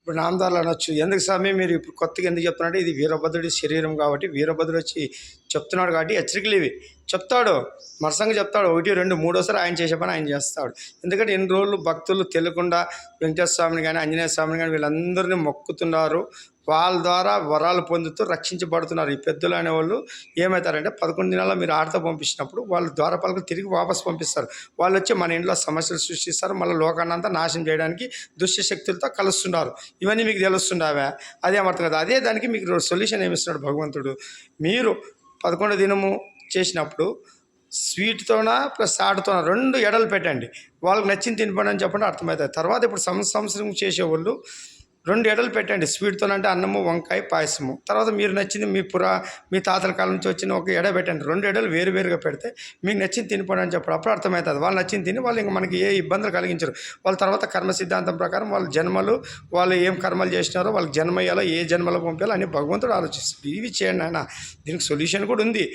ఇప్పుడు నామదారులు అనొచ్చు, ఎందుకు స్వామి మీరు ఇప్పుడు కొత్తగా ఎందుకు చెప్తున్నారంటే ఇది వీరభద్రుడి శరీరం కాబట్టి వీరభద్రుడు వచ్చి చెప్తున్నాడు కాబట్టి హెచ్చరికలు ఇవి చెప్తాడు, మరసంగా చెప్తాడు. 1, 2, 3 ఆయన చేసే పని ఆయన చేస్తాడు. ఎందుకంటే ఎన్ని రోజులు భక్తులు తెలియకుండా వెంకటేశ్వర స్వామిని కానీ ఆంజనేయ స్వామిని కానీ వీళ్ళందరినీ మొక్కుతున్నారు. వాళ్ళ ద్వారా వరాలు పొందుతూ రక్షించబడుతున్నారు. ఈ పెద్దలు అనేవాళ్ళు ఏమవుతారంటే 11 దినాల్లో మీరు ఆడతో పంపించినప్పుడు వాళ్ళు ద్వారపాలకు తిరిగి వాపసు పంపిస్తారు. వాళ్ళు వచ్చి మన ఇంట్లో సమస్యలు సృష్టిస్తారు. మళ్ళీ లోకాన్నంతా నాశనం చేయడానికి దుష్ట శక్తులతో కలుస్తున్నారు. ఇవన్నీ మీకు తెలుస్తుండవా? అదే అర్థం కదా. అదే దానికి మీకు సొల్యూషన్ ఏమిస్తున్నాడు భగవంతుడు. మీరు 11 దినము చేసినప్పుడు స్వీట్తోన ప్లస్ సాటుతోన 2 ఎడలు పెట్టండి. వాళ్ళకి నచ్చింది తినిపోండి అని చెప్పండి, అర్థమవుతుంది. తర్వాత ఇప్పుడు సంవత్సరం చేసేవాళ్ళు 2 ఎడలు పెట్టండి. స్వీట్తోనంటే అన్నము, వంకాయ, పాయసము. తర్వాత మీరు నచ్చింది మీ తాతల కాలం నుంచి వచ్చిన ఒక ఎడ పెట్టండి. 2 ఎడలు వేరువేరుగా పెడితే మీకు నచ్చింది తినిపోండి అని చెప్పడం. అప్పుడు అర్థమవుతుంది. వాళ్ళు నచ్చింది తిని వాళ్ళు ఇంకా మనకి ఏ ఇబ్బందులు కలిగించరు. వాళ్ళ తర్వాత కర్మ సిద్ధాంతం ప్రకారం వాళ్ళ జన్మలు, వాళ్ళు ఏం కర్మలు చేసినారో వాళ్ళకి జన్మ ఇయ్యాలో, ఏ జన్మలో పంపించాలో అని భగవంతుడు ఆలోచిస్తాడు. ఇవి చేయండి ఆయన. దీనికి సొల్యూషన్ కూడా ఉంది.